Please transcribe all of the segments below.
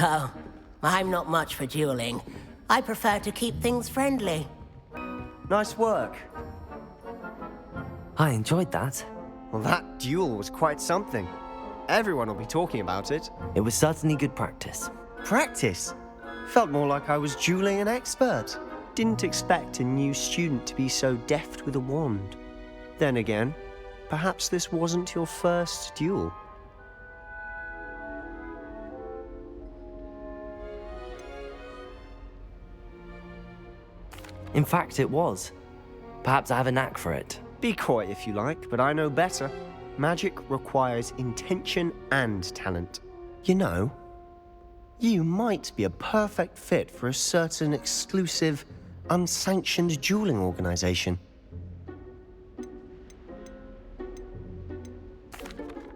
Oh, I'm not much for dueling. I prefer to keep things friendly. Nice work. I enjoyed that. Well, that duel was quite something. Everyone will be talking about it. It was certainly good practice. Practice? Felt more like I was dueling an expert. Didn't expect a new student to be so deft with a wand. Then again, perhaps this wasn't your first duel. In fact, it was. Perhaps I have a knack for it. Be coy if you like, but I know better. Magic requires intention and talent. You know, you might be a perfect fit for a certain exclusive, unsanctioned dueling organization.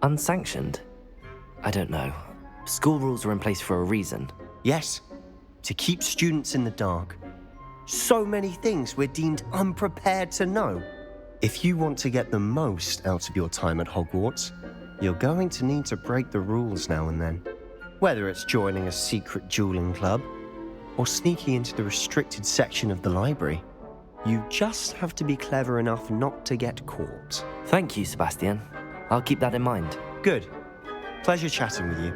Unsanctioned? I don't know. School rules are in place for a reason. Yes, to keep students in the dark. So many things we're deemed unprepared to know. If you want to get the most out of your time at Hogwarts, you're going to need to break the rules now and then. Whether it's joining a secret dueling club or sneaking into the restricted section of the library, you just have to be clever enough not to get caught. Thank you, Sebastian. I'll keep that in mind. Good. Pleasure chatting with you.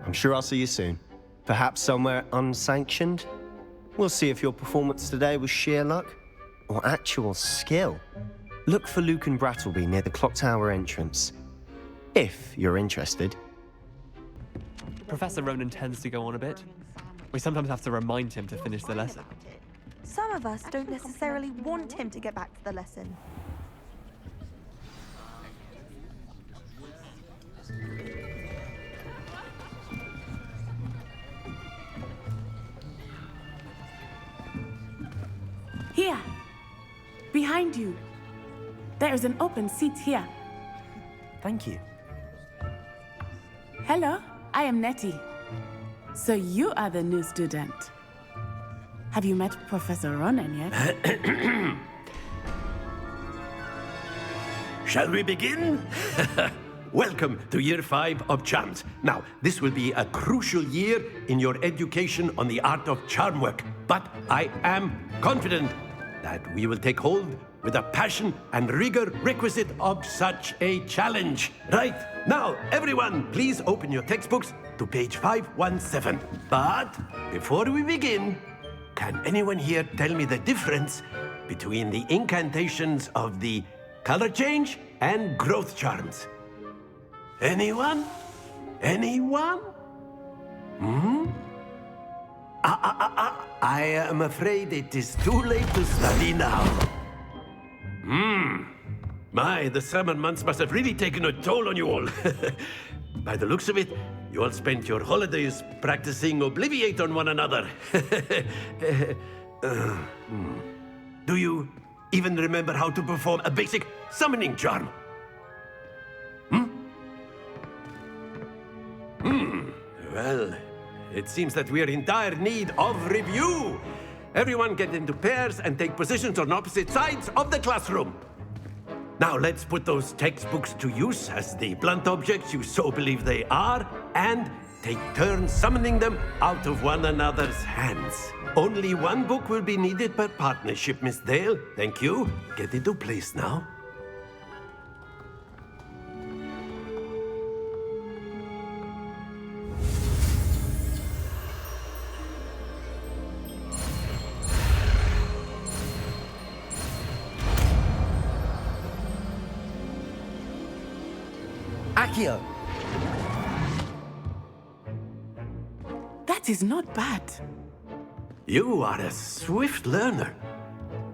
I'm sure I'll see you soon. Perhaps somewhere unsanctioned? We'll see if your performance today was sheer luck or actual skill. Look for Luke and Brattleby near the clock tower entrance, if you're interested. Professor Ronan tends to go on a bit. We sometimes have to remind him to finish the lesson. Some of us don't necessarily want him to get back to the lesson. Here, behind you. There is an open seat here. Thank you. Hello, I am Nettie. So you are the new student. Have you met Professor Ronan yet? Shall we begin? Welcome to Year 5 of Charms. Now, this will be a crucial year in your education on the art of charm work, but I am confident that we will take hold with the passion and rigor requisite of such a challenge. Right, now, everyone, please open your textbooks to page 517. But before we begin, can anyone here tell me the difference between the incantations of the color change and growth charms? Anyone? Anyone? I am afraid it is too late to study now. My, the summer months must have really taken a toll on you all. By the looks of it, you all spent your holidays practicing Obliviate on one another. Do you even remember how to perform a basic summoning charm? Well, it seems that we are in dire need of review. Everyone get into pairs and take positions on opposite sides of the classroom. Now let's put those textbooks to use as the blunt objects you so believe they are, and take turns summoning them out of one another's hands. Only one book will be needed per partnership, Miss Dale. Thank you. Get into place now. Accio! That is not bad. You are a swift learner.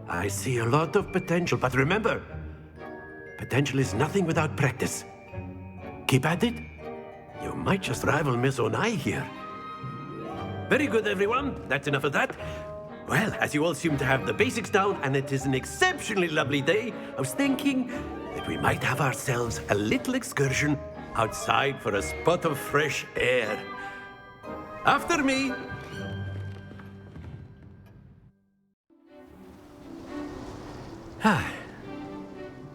I see a lot of potential, but remember, potential is nothing without practice. Keep at it. You might just rival Miss Onai here. Very good, everyone. That's enough of that. Well, as you all seem to have the basics down, and it is an exceptionally lovely day, I was thinking that we might have ourselves a little excursion outside for a spot of fresh air. After me.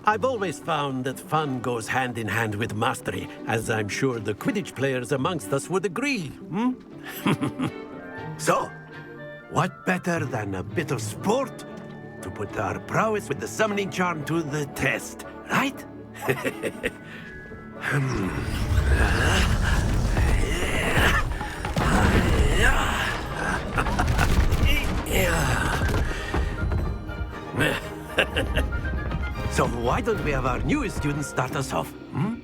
I've always found that fun goes hand in hand with mastery, as I'm sure the Quidditch players amongst us would agree, hmm? So, what better than a bit of sport to put our prowess with the summoning charm to the test, right? So why don't we have our newest student start us off? Hmm?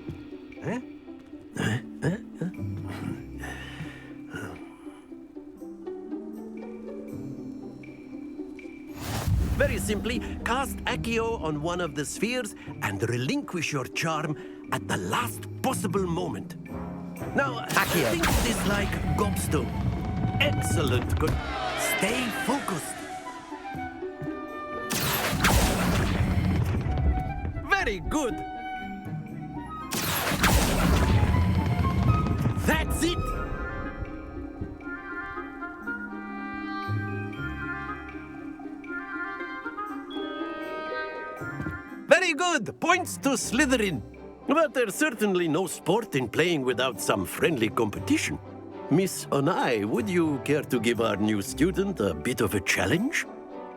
Very simply, cast Accio on one of the spheres and relinquish your charm at the last possible moment. Now, Accio. think of this like gobstone. Excellent. Good. Stay focused. Very good. That's it. Very good. Points to Slytherin. But there's certainly no sport in playing without some friendly competition. Miss Onai, would you care to give our new student a bit of a challenge?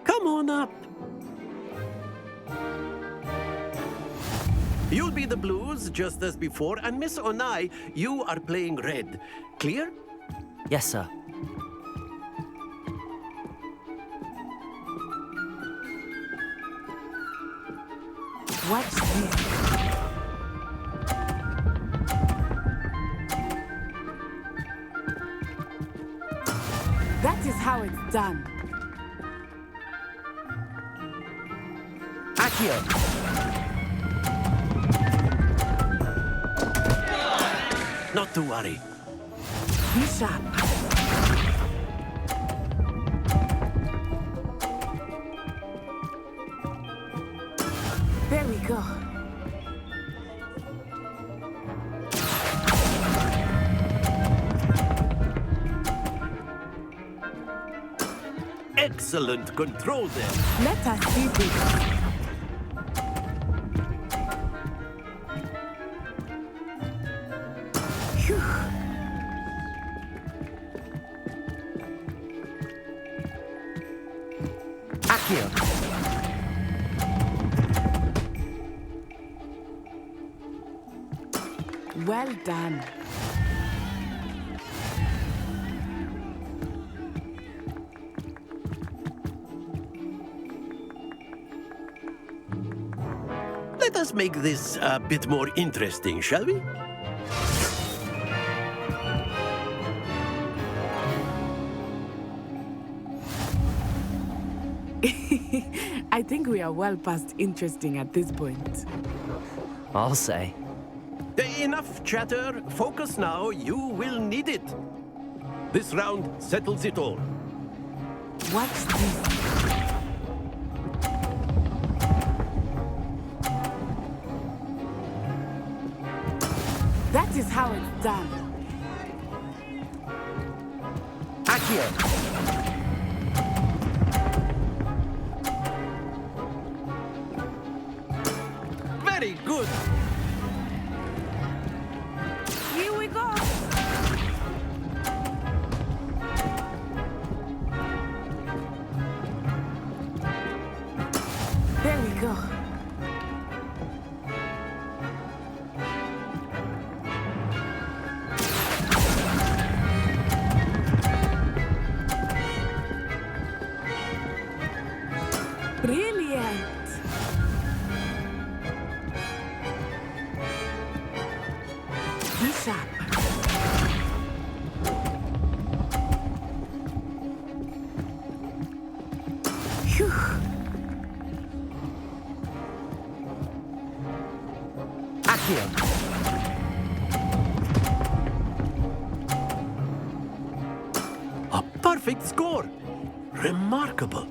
Come on up. You'll be the blues, just as before, and Miss Onai, you are playing red. Clear? Yes, sir. Watch this. That is how it's done. Accio. Not to worry. Be sharp. There we go. Excellent control there. Let us see this. Phew. Accio. Well done. Let us make this a bit more interesting, shall we? I think we are well past interesting at this point. I'll say. Enough chatter. Focus now. You will need it. This round settles it all. Watch this. That is how it's done. Accio. Very good. Here we go. There we go. Brilliant. Be sharp. Phew. Accio. A perfect score. Remarkable.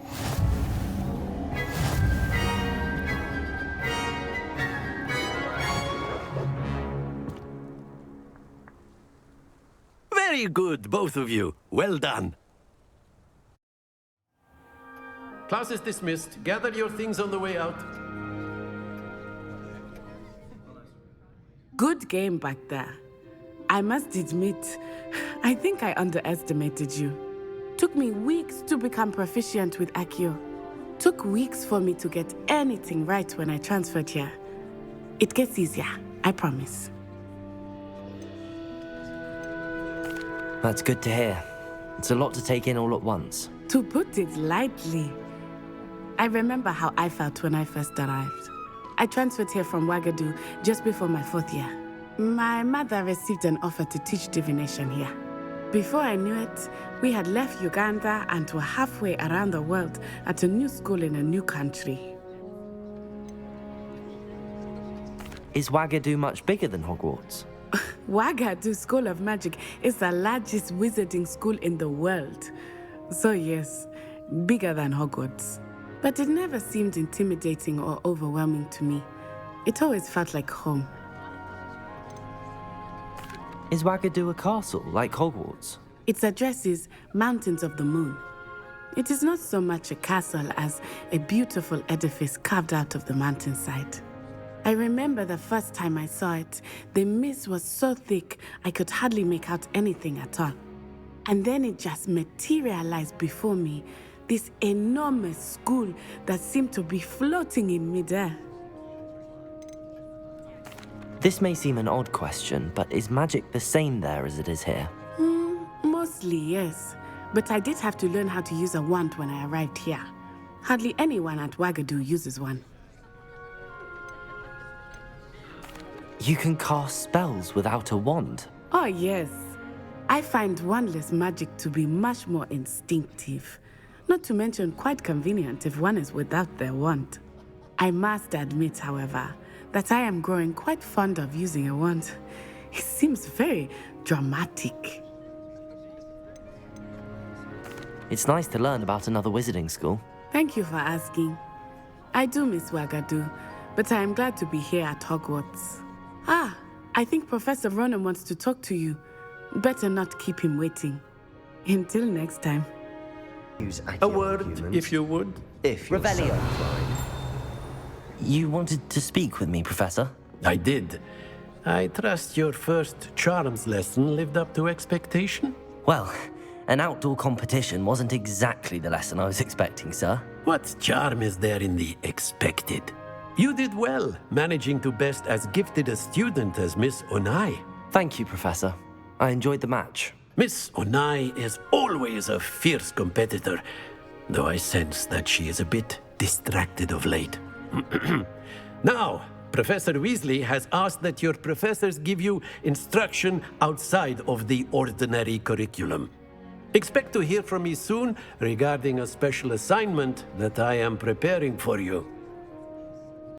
Very good, both of you. Well done. Class is dismissed. Gather your things on the way out. Good game back there. I must admit, I think I underestimated you. Took me weeks to become proficient with Accio. Took weeks for me to get anything right when I transferred here. It gets easier, I promise. That's good to hear. It's a lot to take in all at once. To put it lightly, I remember how I felt when I first arrived. I transferred here from Ouagadougou just before my 4th year. My mother received an offer to teach divination here. Before I knew it, we had left Uganda and were halfway around the world at a new school in a new country. Is Ouagadougou much bigger than Hogwarts? Ouagadougou School of Magic is the largest wizarding school in the world. So yes, bigger than Hogwarts. But it never seemed intimidating or overwhelming to me. It always felt like home. Is Ouagadougou a castle, like Hogwarts? Its address is Mountains of the Moon. It is not so much a castle as a beautiful edifice carved out of the mountainside. I remember the first time I saw it, the mist was so thick I could hardly make out anything at all. And then it just materialized before me, this enormous school that seemed to be floating in midair. This may seem an odd question, but is magic the same there as it is here? Mostly, yes. But I did have to learn how to use a wand when I arrived here. Hardly anyone at Ouagadougou uses one. You can cast spells without a wand. Oh, yes. I find wandless magic to be much more instinctive. Not to mention quite convenient if one is without their wand. I must admit, however, that I am growing quite fond of using a wand. It seems very dramatic. It's nice to learn about another wizarding school. Thank you for asking. I do miss Ouagadougou, but I am glad to be here at Hogwarts. Ah, I think Professor Ronan wants to talk to you. Better not keep him waiting. Until next time. Use A Accio word, humans, if you would. if you're so Revelio. inclined. You wanted to speak with me, Professor? I did. I trust your first charms lesson lived up to expectation? Well, an outdoor competition wasn't exactly the lesson I was expecting, sir. What charm is there in the expected? You did well, managing to best as gifted a student as Miss Onai. Thank you, Professor. I enjoyed the match. Miss Onai is always a fierce competitor, though I sense that she is a bit distracted of late. Now, Professor Weasley has asked that your professors give you instruction outside of the ordinary curriculum. Expect to hear from me soon regarding a special assignment that I am preparing for you.